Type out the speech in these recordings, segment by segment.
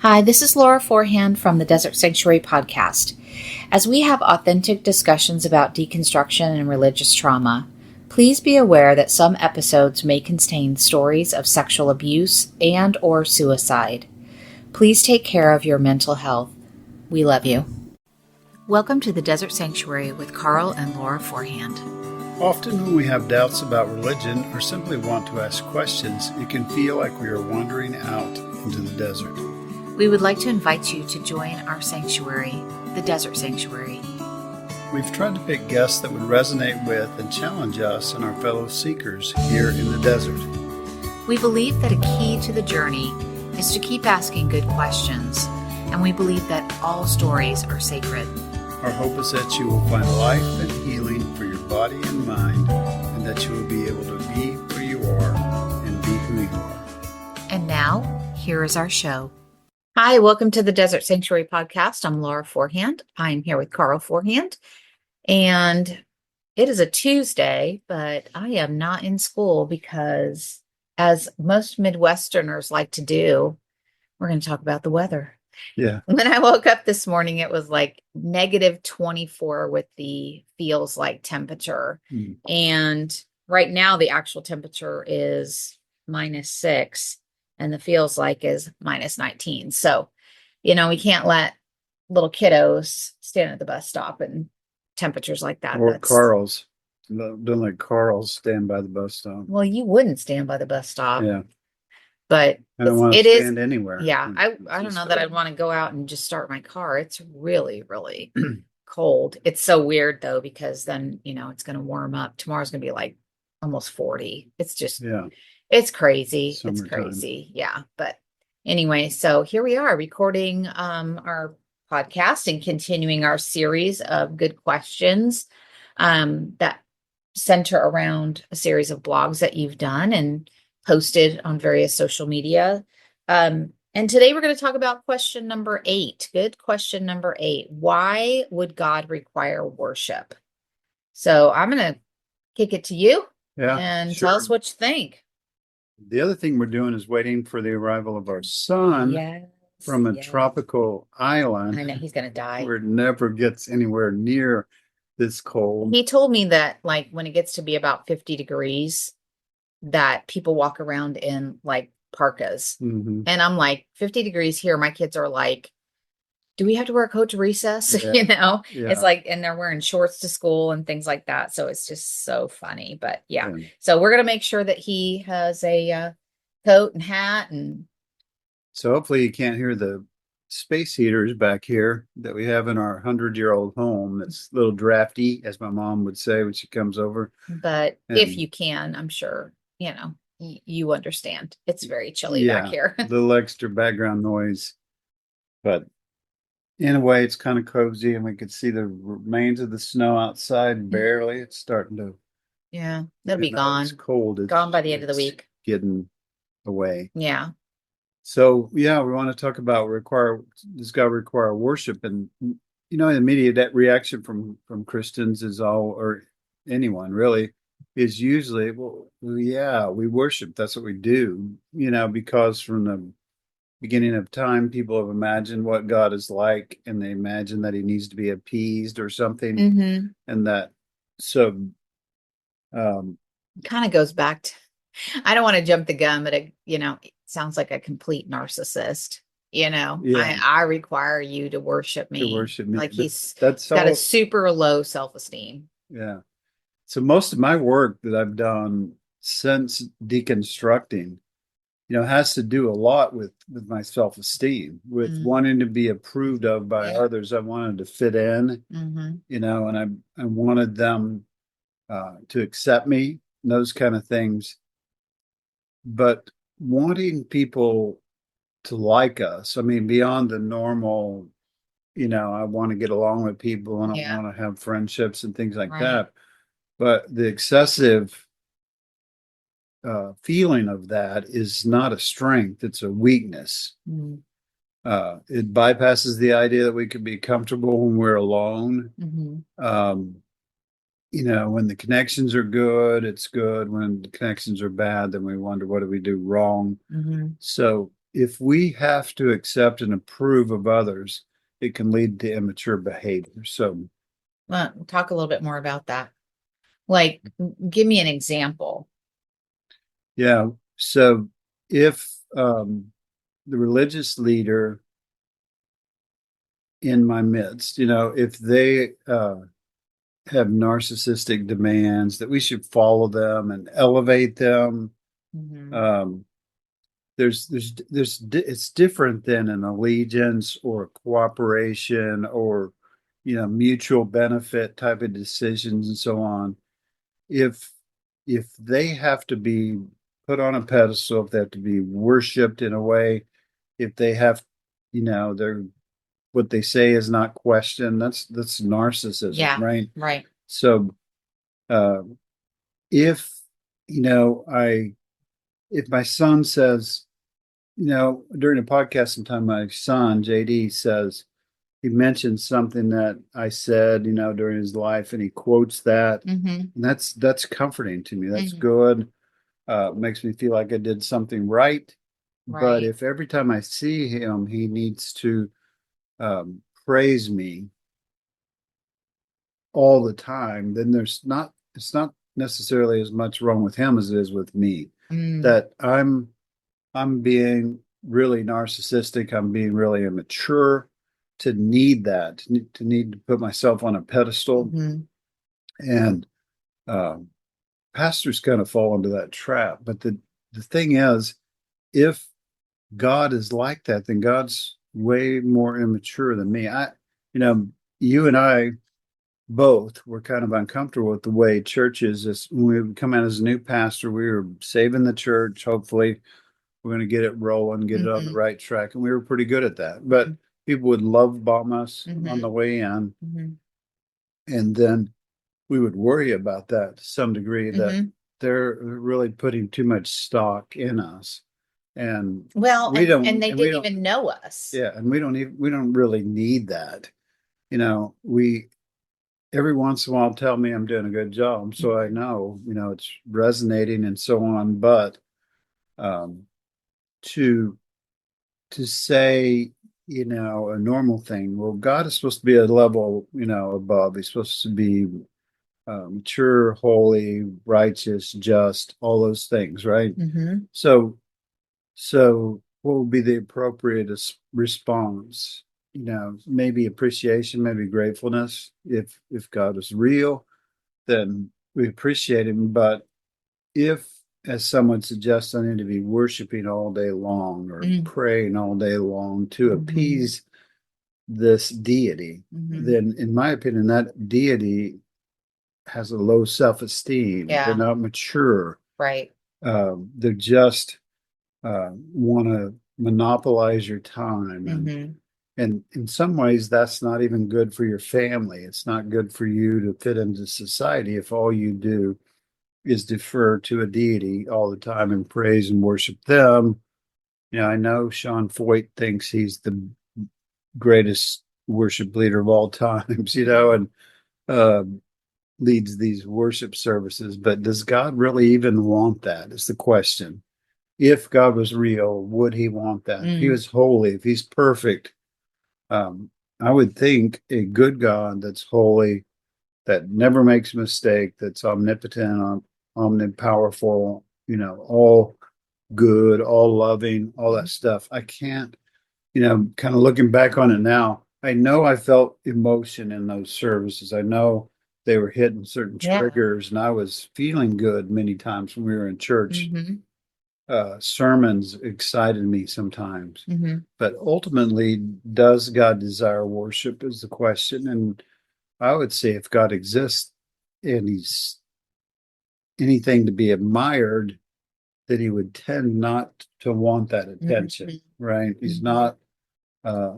Hi, this is Laura Forehand from the Desert Sanctuary podcast. As we have authentic discussions about deconstruction and religious trauma, please be aware that some episodes may contain stories of sexual abuse and or suicide. Please take care of your mental health. We love you. Welcome to the Desert Sanctuary with Carl and Laura Forehand. Often when we have doubts about religion or simply want to ask questions, it can feel like we are wandering out into the desert. We would like to invite you to join our sanctuary, the Desert Sanctuary. We've tried to pick guests that would resonate with and challenge us and our fellow seekers here in the desert. We believe that a key to the journey is to keep asking good questions, and we believe that all stories are sacred. Our hope is that you will find life and healing for your body and mind, and that you will be able to be where you are and be who you are. And now, here is our show. Hi, welcome to the Desert Sanctuary podcast. I'm Laura Forehand. I'm here with Carl Forehand, and it is a Tuesday, but I am not in school because, as most Midwesterners like to do, we're going to talk about the weather. Yeah. When I woke up this morning, it was like negative 24 with the feels like temperature. And right now, the actual temperature is -6. And the feels like is -19. So, we can't let little kiddos stand at the bus stop and temperatures like that. Or Carl's. Don't let Carl's stand by the bus stop. Well, you wouldn't stand by the bus stop. Yeah. But I don't want to stand anywhere. Yeah. I don't know that I'd want to go out and just start my car. It's really, really cold. It's so weird though, because then, it's going to warm up. Tomorrow's going to be like almost 40. It's just, Yeah. It's crazy. Summertime. It's crazy. Yeah. But anyway, so here we are recording our podcast and continuing our series of good questions that center around a series of blogs that you've done and posted on various social media. And today we're going to talk about question number 8. Good question number 8. Why would God require worship? So I'm going to kick it to you and sure. tell us what you think. The other thing we're doing is waiting for the arrival of our son from a tropical island. I know he's going to die. Where it never gets anywhere near this cold. He told me that like when it gets to be about 50 degrees, that people walk around in like parkas. Mm-hmm. And I'm like, 50 degrees here. My kids are like, do we have to wear a coat to recess? Yeah. It's like, and they're wearing shorts to school and things like that. So it's just so funny, but yeah. So we're going to make sure that he has a coat and hat. And so hopefully you can't hear the space heaters back here that we have in our 100-year-old home. It's a little drafty, as my mom would say when she comes over. But if you can, I'm sure, you understand. It's very chilly back here. A little extra background noise, but in a way, it's kind of cozy, and we could see the remains of the snow outside. Barely, it's starting to. Yeah, it'll be gone. It's cold. It's gone by the end of the week. Getting away. Yeah. So we want to talk about does God require worship? And the immediate reaction from Christians is or anyone really is usually, well, yeah, we worship. That's what we do. Because from the beginning of time, people have imagined what God is like, and they imagine that he needs to be appeased or something. Mm-hmm. And that, kind of goes back to, I don't want to jump the gun, but it sounds like a complete narcissist. I require you to worship me. Like that's got a super low self-esteem. Yeah. So most of my work that I've done since deconstructing, has to do a lot with my self-esteem, with wanting to be approved of by others. I wanted to fit in, and I wanted them to accept me, and those kind of things. But wanting people to like us, I mean, beyond the normal, I want to get along with people and I want to have friendships and things like that. But the excessive feeling of that is not a strength, it's a weakness. It bypasses the idea that we can be comfortable when we're alone. When the connections are good, it's good. When the connections are bad, then we wonder, what do we do wrong? So if we have to accept and approve of others, it can lead to immature behavior. So, Talk a little bit more about that. Like, give me an example. yeah. So if the religious leader in my midst, if they have narcissistic demands, that we should follow them and elevate them. Mhm. Um, it's different than an allegiance or cooperation or mutual benefit type of decisions and so on. If if they have to be put on a pedestal, if they have to be worshipped in a way, if they have, they're what they say is not questioned, that's narcissism, Yeah, right? right. So uh if I if my son says, during a podcast sometime, my son JD says, he mentioned something that I said, during his life, and he quotes that. Mm-hmm. And that's comforting to me. That's Mm-hmm. good. Makes me feel like I did something right. But Right. if every time I see him, he needs to praise me all the time, then it's not necessarily as much wrong with him as it is with me. Mm. That I'm being really narcissistic. I'm being really immature to need that, to need to put myself on a pedestal. Mm-hmm. And um, pastors kind of fall into that trap. But the thing is, if God is like that, then God's way more immature than me. You know, you and I both were kind of uncomfortable with the way churches is. When we come out as a new pastor, we were saving the church. Hopefully, we're going to get it rolling, get it on the Mm-hmm. right track, and we were pretty good at that. But people would love bomb us on Mm-hmm. the way in, Mm-hmm. and then we would worry about that to some degree, that Mm-hmm. they're really putting too much stock in us, and Well, and they we didn't don't, even know us. yeah, and we don't really need that. We every once in a while tell me I'm doing a good job, so I know, it's resonating and so on. But um, to say, a normal thing, well, God is supposed to be a level, above. He's supposed to be mature, holy, righteous, just, all those things, right? Mm-hmm. So, what would be the appropriate response? Maybe appreciation, maybe gratefulness. If God is real, then we appreciate him. But if, as someone suggests, I need to be worshiping all day long or Mm-hmm. praying all day long to Mm-hmm. appease this deity, Mm-hmm. then in my opinion, that deity has a low self-esteem. They're Yeah, not mature. right. They're just want to monopolize your time. Mm-hmm. And in some ways, that's not even good for your family. It's not good for you to fit into society if all you do is defer to a deity all the time and praise and worship them. I know Sean Foyt thinks he's the greatest worship leader of all times, and uh, leads these worship services. But does God really even want that? Is the question. If God was real, would he want that? If he Mm. was holy, if he's perfect, um, I would think a good God that's holy, that never makes a mistake, that's omnipotent, omnipowerful, all good, all loving, all that stuff. I can't, kind of looking back on it now, I know I felt emotion in those services. I know they were hitting certain Yeah. triggers, and I was feeling good many times when we were in church. Mm-hmm. Sermons excited me sometimes. Mm-hmm. But ultimately, does God desire worship is the question. And I would say if God exists and he's anything to be admired, that he would tend not to want that attention, Mm-hmm. right? He's Mm-hmm. not uh,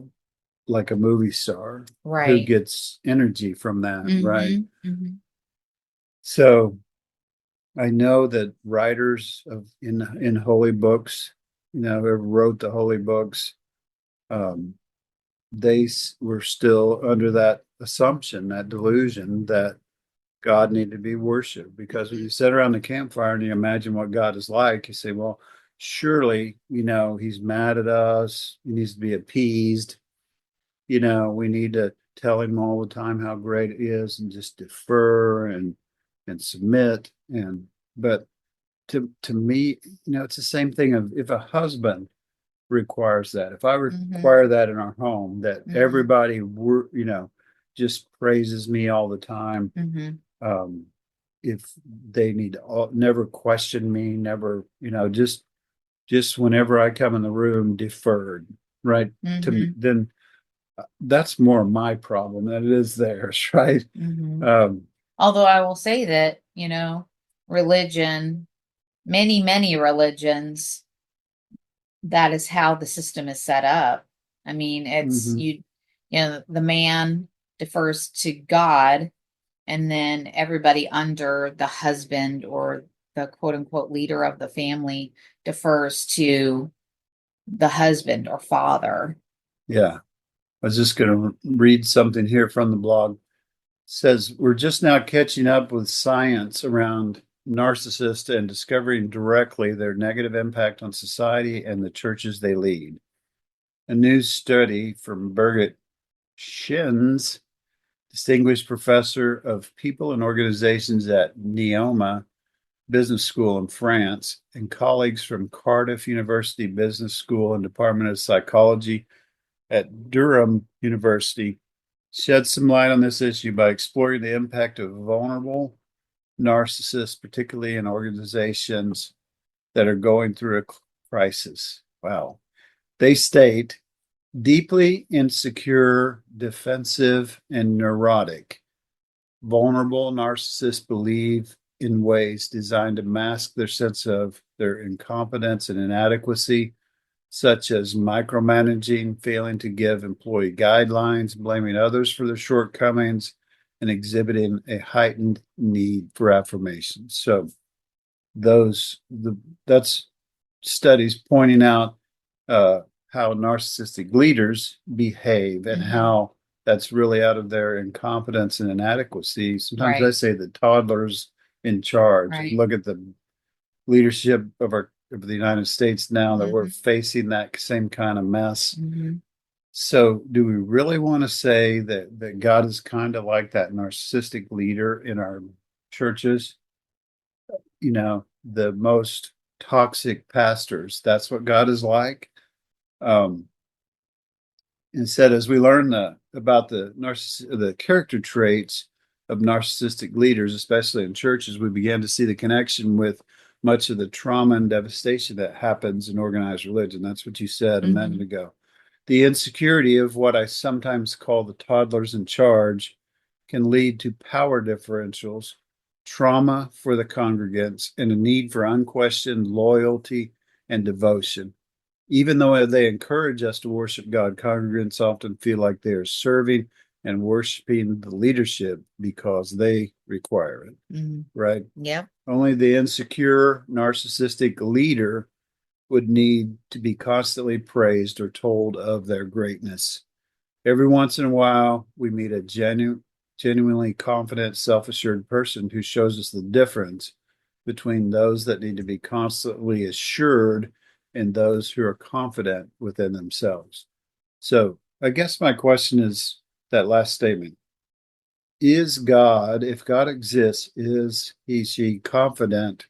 like a movie star who Right. gets energy from that, right? Mm-hmm. Mm-hmm. So I know that writers in holy books, whoever wrote the holy books, um, they were still under that assumption, that delusion that God needed to be worshiped. Because when you sit around the campfire and you imagine what God is like, you say, well, surely, he's mad at us. He needs to be appeased. We need to tell him all the time how great it is and just defer and submit. But to me, it's the same thing of if a husband requires that. If I Mm-hmm. require that in our home, that Mm-hmm. everybody just praises me all the time. Mm-hmm. If they need to never question me, never, just whenever I come in the room, deferred, right? To me, Mm-hmm. then that's more my problem than it is theirs, right? Mm-hmm. Um, Although I will say that, religion, many religions, that is how the system is set up. I mean, it's mhm. the man defers to God, and then everybody under the husband or the quote unquote leader of the family defers to the husband or father. Yeah. I was just going to read something here from the blog. It says we're just now catching up with science around narcissists and discovering directly their negative impact on society and the churches they lead. A new study from Birgit Shins, distinguished professor of people and organizations at Neoma Business School in France, and colleagues from Cardiff University Business School and Department of Psychology at Durham University, shed some light on this issue by exploring the impact of vulnerable narcissists, particularly in organizations that are going through a crisis. Wow. They state deeply insecure, defensive, and neurotic. Vulnerable narcissists believe in ways designed to mask their sense of their incompetence and inadequacy, such as micromanaging, failing to give employee guidelines, blaming others for their shortcomings, and exhibiting a heightened need for affirmation. So that's studies pointing out uh, how narcissistic leaders behave and Mm-hmm. how that's really out of their incompetence and inadequacy. Sometimes I Right, say the toddlers in charge. right. Look at the leadership of the United States now that we're Mm-hmm. facing that same kind of mess. Mm-hmm. So, do we really want to say that God is kind of like that narcissistic leader in our churches? The most toxic pastors. That's what God is like. Um, Instead, as we learn about the character traits of narcissistic leaders, especially in churches, we begin to see the connection with much of the trauma and devastation that happens in organized religion. That's what you said a minute Mm-hmm. ago. The insecurity of what I sometimes call the toddlers in charge can lead to power differentials, trauma for the congregants, and a need for unquestioned loyalty and devotion. Even though they encourage us to worship God, congregants often feel like they are serving and worshiping the leadership because they require it, Mm-hmm. right? Yep. Only the insecure, narcissistic leader would need to be constantly praised or told of their greatness. Every once in a while, we meet a genuinely confident, self assured person who shows us the difference between those that need to be constantly assured and those who are confident within themselves. So, I guess my question is that last statement. Is God, if God exists, is he, she confident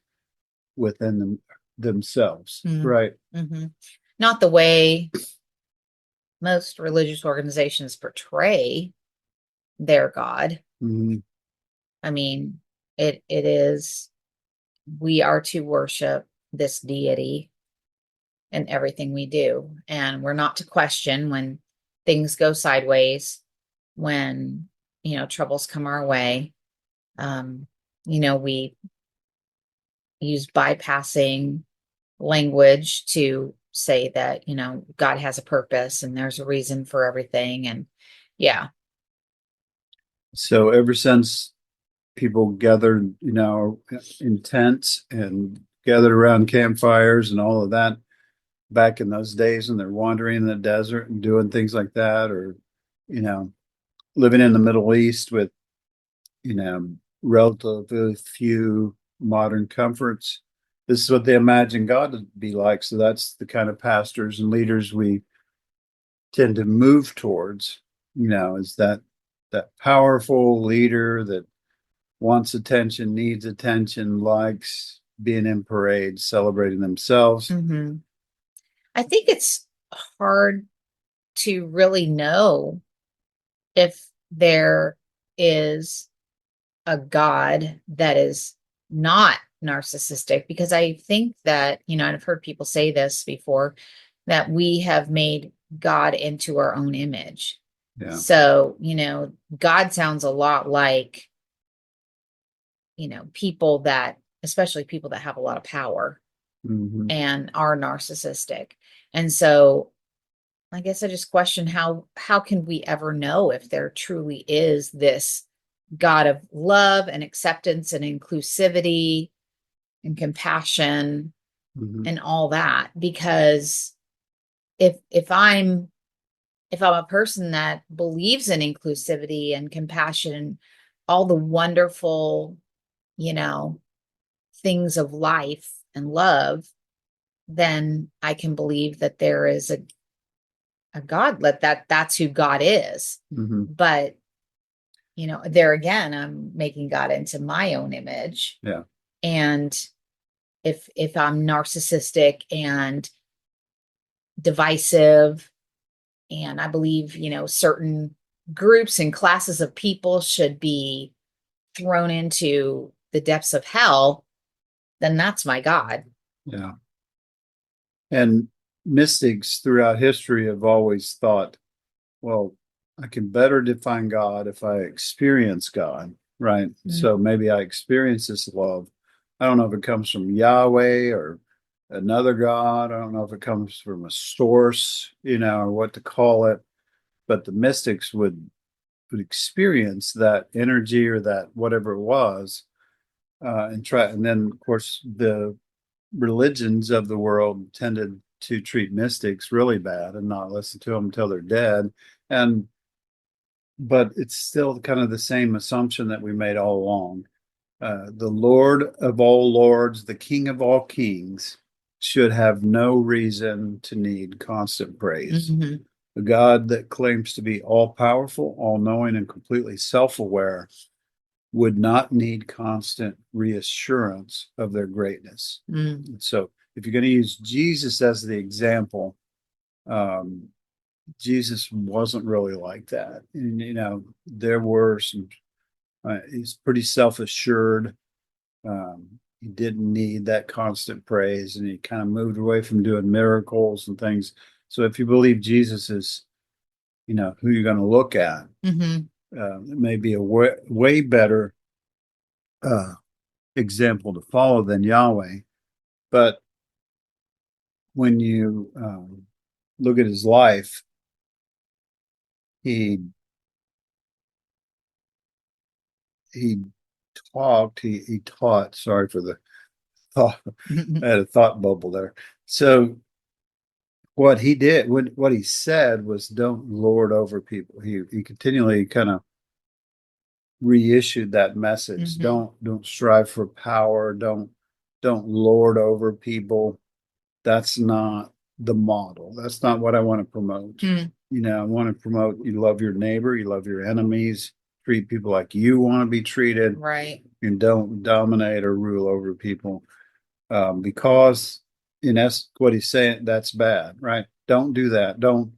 within themselves? Right. Mm-hmm. Not the way most religious organizations portray their God. Mhm. I mean, it is we are to worship this deity in everything we do, and we're not to question when things go sideways, when troubles come our way. Um, we use bypassing language to say that God has a purpose and there's a reason for everything, and yeah. So, ever since people gathered, in tents and gathered around campfires and all of that back in those days when they're wandering in the desert and doing things like that, or, you know, living in the Middle East with, relatively few modern comforts. this is what they imagine God to be like. So that's the kind of pastors and leaders we tend to move towards, is that powerful leader that wants attention, needs attention, likes being in parades, celebrating themselves. Mm-hmm. I think it's hard to really know if there is a God that is not narcissistic, because I think that, and I've heard people say this before, that we have made God into our own image. Yeah. So, God sounds a lot like, people that, especially people that have a lot of power Mm-hmm. and are narcissistic. And so I guess I just question how can we ever know if there truly is this God of love and acceptance and inclusivity and compassion Mm-hmm. and all that? Because if I'm a person that believes in inclusivity and compassion, all the wonderful, you know, things of life and love, then I can believe that there is a God, that's who God is. Mm-hmm. But there again, I'm making God into my own image. Yeah. And if I'm narcissistic and divisive, and I believe, certain groups and classes of people should be thrown into the depths of hell, then that's my God. Yeah. And mystics throughout history have always thought, well, I can better define God if I experience God, right? Mm. So maybe I experience this love. I don't know if it comes from Yahweh or another God. I don't know if it comes from a source, or what to call it. But the mystics would experience that energy or that whatever it was, and then of course the religions of the world tended to treat mystics really bad and not listen to them until they're dead. And but it's still kind of the same assumption that we made all along. The Lord of all lords, the King of all kings, should have no reason to need constant praise. Mm-hmm. A God that claims to be all powerful, all knowing, and completely self aware would not need constant reassurance of their greatness. Mm. So, if you're going to use Jesus as the example, um, Jesus wasn't really like that. And, there were some, he's pretty self assured. He didn't need that constant praise, and he kind of moved away from doing miracles and things. So, if you believe Jesus is, who you're going to look at, Mm-hmm. it may be a way better uh, example to follow than Yahweh. But when you look at his life, he he he taught. Sorry for the thought. I had a thought bubble there. So what he did, what he said was, "Don't lord over people." He continually kind of reissued that message. Mm-hmm. Don't strive for power. Don't lord over people. That's not the model. That's not what I want to promote. Mm. I want to promote you love your neighbor, you love your enemies, treat people like you want to be treated, Right. and don't dominate or rule over people. Because in essence, what he's saying, that's bad, right? Don't do that. Don't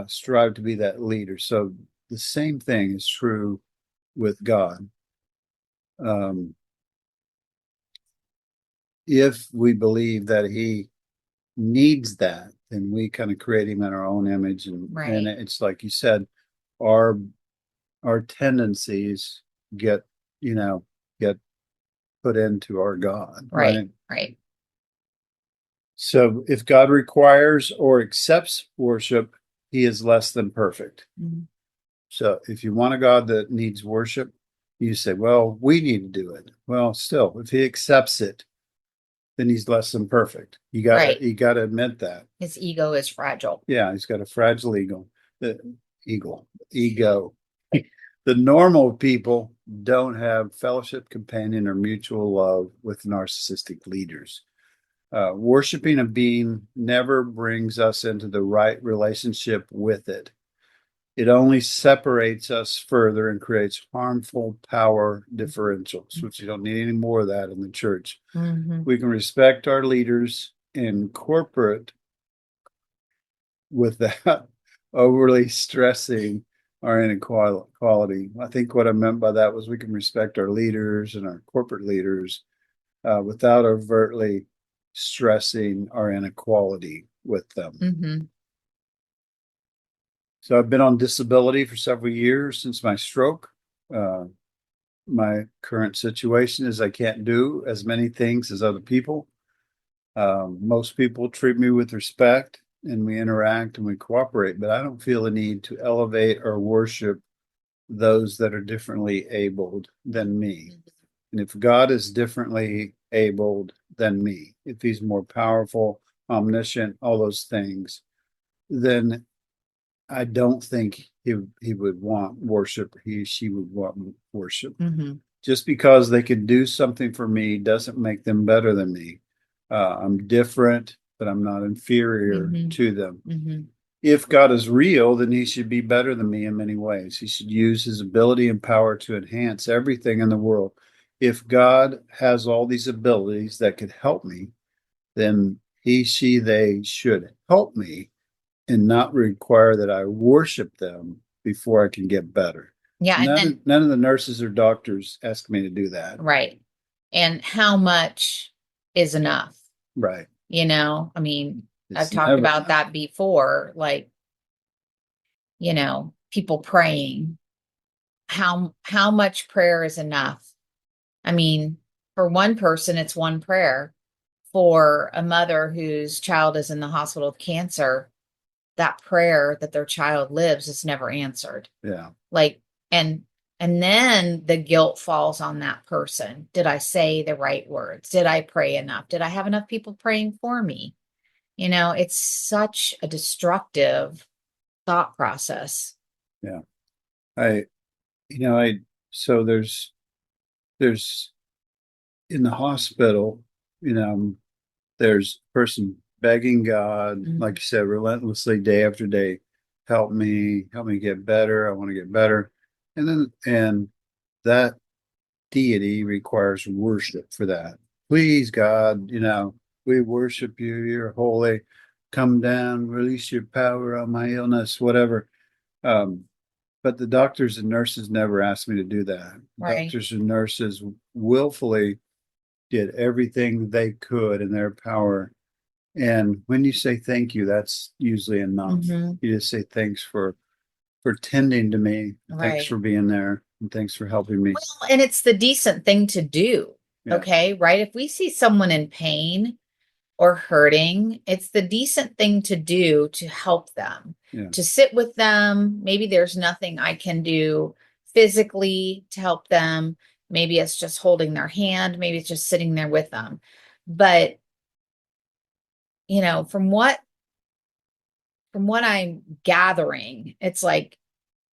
strive to be that leader. So the same thing is true with God. Um, if we believe that he needs that, then we kind of create him in our own image, and Right. it's like you said, our tendencies get get put into our God, Right. right? Right. So if God requires or accepts worship, he is less than perfect. Mm-hmm. So if you want a God that needs worship, you say, well, we need to do it. Well, still, if he accepts it, then he's less than perfect. Right. You got to admit that. His ego is fragile. Yeah, he's got a fragile ego. The ego. The normal people don't have fellowship, companion, or mutual love with narcissistic leaders. Worshiping a being never brings us into the right relationship with it. It only separates us further and creates harmful power differentials, which you don't need any more of that in the church. Mm-hmm. We can respect our leaders in corporate without overly stressing our inequality. I think what I meant by that was we can respect our leaders and our corporate leaders without overtly stressing our inequality with them. Mm-hmm. So I've been on disability for several years since my stroke. My current situation is I can't do as many things as other people. Most people treat me with respect and we interact and we cooperate, but I don't feel the need to elevate or worship those that are differently abled than me. And if God is differently abled than me, if he's more powerful, omniscient, all those things, then I don't think he would want worship. She would want worship. Mm-hmm. Just because they can do something for me doesn't make them better than me. I'm different, but I'm not inferior Mm-hmm. to them. Mm-hmm. If God is real, then he should be better than me in many ways. He should use his ability and power to enhance everything in the world. If God has all these abilities that could help me, then he, she, they should help me and not require that I worship them before I can get better. Yeah. And then, None of the nurses or doctors ask me to do that. right. And how much is enough? Right. I mean, I've It's talked never about enough. that before, like, people praying. How much prayer is enough? I mean, for one person, it's one prayer. For a mother whose child is in the hospital with cancer, that prayer that their child lives is never answered. Yeah. Like, and then the guilt falls on that person. Did I say the right words? Did I pray enough? Did I have enough people praying for me? It's such a destructive thought process. Yeah. I, so there's in the hospital, there's a person begging God, Mhm. like you said, relentlessly day after day, help me get better. I want to get better. And that deity requires worship for that. Please, God, we worship you. You're holy. Come down, release your power on my illness, whatever. Um, but the doctors and nurses never asked me to do that. Right. Doctors and nurses willfully did everything they could in their power. And when you say thank you, that's usually enough. Mm-hmm. You just say thanks for tending to me. Thanks Right. for being there. And thanks for helping me. Well, and it's the decent thing to do. Yeah. Okay. Right. If we see someone in pain or hurting, it's the decent thing to do to help them, Yeah. to sit with them. Maybe there's nothing I can do physically to help them. Maybe it's just holding their hand. Maybe it's just sitting there with them. But, from what I'm gathering, it's like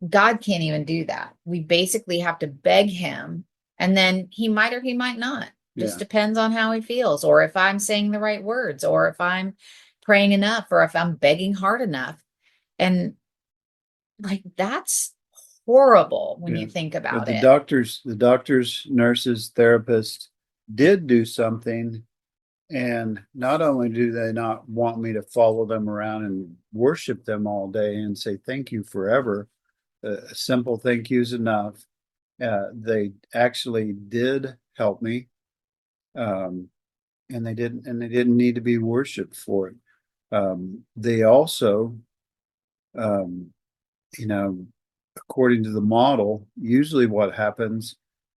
God can't even do that. We basically have to beg him, and then he might or he might not. Just Yeah. depends on how he feels, or if I'm saying the right words, or if I'm praying enough, or if I'm begging hard enough. And like that's horrible when Yeah. you think But about the it. doctors, nurses, therapists did do something. And not only do they not want me to follow them around and worship them all day and say thank you forever, a simple thank you is enough. They actually did help me, um, and they didn't need to be worshipped for it. They also, um, you know, according to the model, usually what happens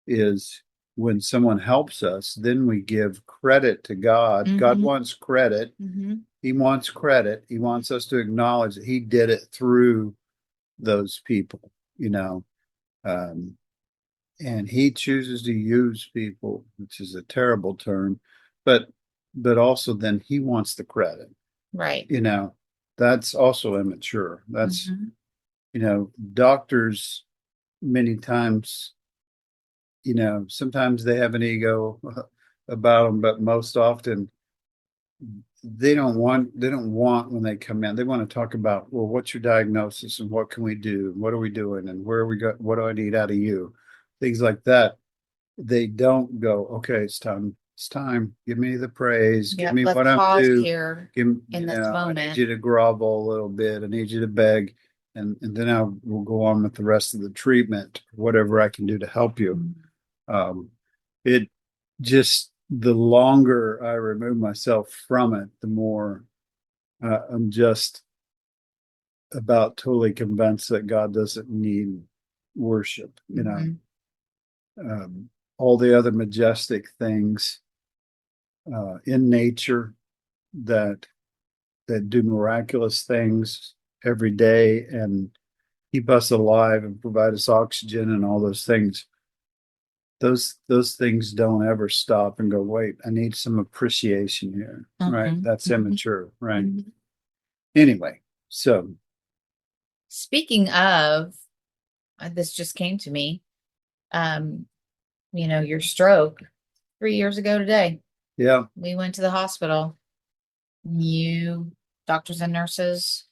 is when someone helps us, then we give credit to God. God Mm-hmm. wants credit. Mm-hmm. He wants credit. He wants us to acknowledge that he did it through those people, um, and he chooses to use people, which is a terrible term, but also then he wants the credit. Right. That's also immature. That's Mm-hmm. doctors many times sometimes they have an ego about them, but most often they don't want when they come in, they want to talk about, well, what's your diagnosis and what can we do? What are we doing? And where are we go? What do I need out of you? Things like that. They don't go, okay, it's time. It's time. Give me the praise. Give Yep. me Let's what I'm pause due. here Give, in this I need moment. you to grovel a little bit. I need you to beg. And then I will go on with the rest of the treatment, whatever I can do to help you. It just, the longer I remove myself from it, the more I'm just about totally convinced that God doesn't need worship. All the other majestic things in nature that do miraculous things every day and keep us alive and provide us oxygen and all those things. Those things don't ever stop and go, wait, I need some appreciation here. Right. That's immature. Right. Anyway, so Speaking of, this just came to me. Your stroke 3 years ago today. yeah, We went to the hospital. You doctors and nurses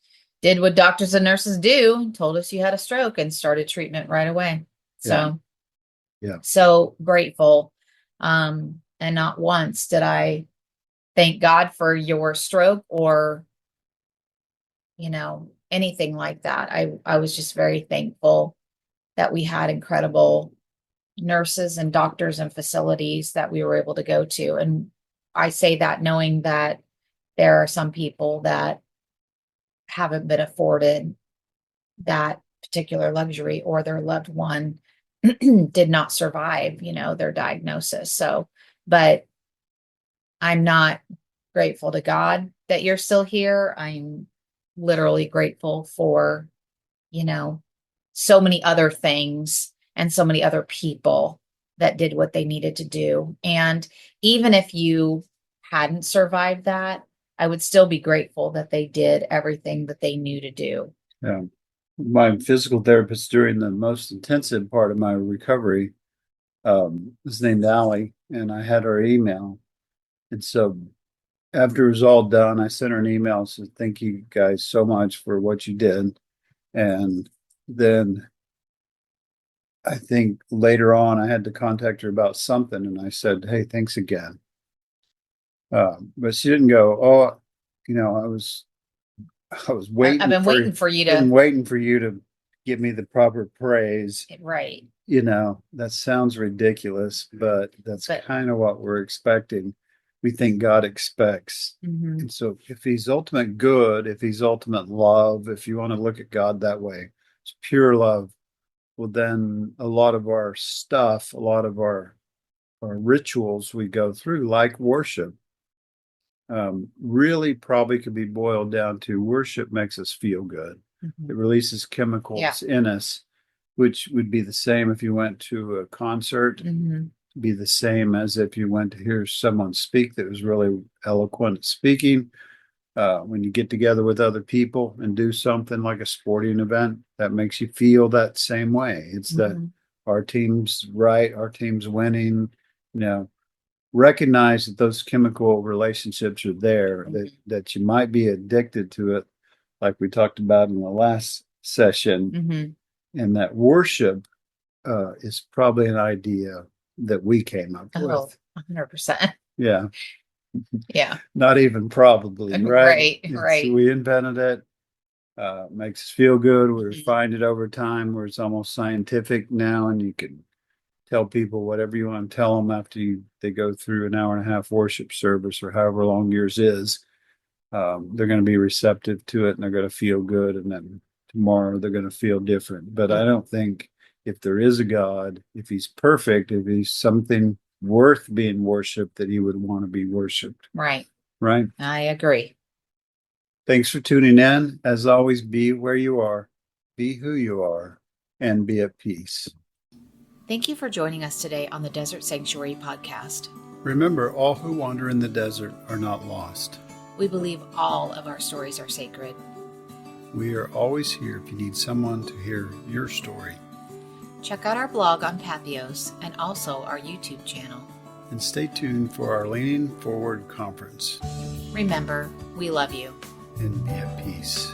did what doctors and nurses do, told us you had a stroke and started treatment right away. So yeah. so grateful. And not once did I thank God for your stroke or, anything like that. I was just very thankful that we had incredible nurses and doctors and facilities that we were able to go to. And I say that knowing that there are some people that haven't been afforded that particular luxury or their loved one did not survive, their diagnosis. So, but I'm not grateful to God that you're still here. I'm literally grateful for, so many other things and so many other people that did what they needed to do. And even if you hadn't survived that, I would still be grateful that they did everything that they knew to do. Yeah. My physical therapist during the most intensive part of my recovery was named Allie, and I had her email. And so after it was all done, I sent her an email and said, thank you guys so much for what you did. And then I think later on I had to contact her about something, and I said, hey, thanks again. But she didn't go, oh, I was I've waiting been waiting for you to, waiting for you to give me the proper praise. right. That sounds ridiculous, but that's kind of what we're expecting. We think God expects. And so if he's ultimate good, if he's ultimate love, if you want to look at God that way, it's pure love. Well, then a lot of our stuff, a lot of our rituals we go through, like worship, really probably could be boiled down to worship makes us feel good. It releases chemicals in us, which would be the same if you went to a concert, be the same as if you went to hear someone speak that was really eloquent speaking. When you get together with other people and do something like a sporting event, that makes you feel that same way. It's that our team's right, our team's winning, recognize that those chemical relationships are there, that you might be addicted to it, like we talked about in the last session, and that worship is probably an idea that we came up with. 100%. Yeah. Yeah. Not even probably, right? Right. So we invented it. Makes us feel good. We refined it over time where it's almost scientific now, and you can tell people whatever you want to tell them after they go through an hour and a half worship service or however long yours is. They're going to be receptive to it and they're going to feel good. And then tomorrow they're going to feel different. But I don't think if there is a God, if he's perfect, if he's something worth being worshiped, that he would want to be worshiped. Right. Right. I agree. Thanks for tuning in. As always, be where you are, be who you are, and be at peace. Thank you for joining us today on the Desert Sanctuary podcast. Remember, all who wander in the desert are not lost. We believe all of our stories are sacred. We are always here if you need someone to hear your story. Check out our blog on Pathos and also our YouTube channel. And stay tuned for our Leaning Forward conference. Remember, we love you. And be at peace.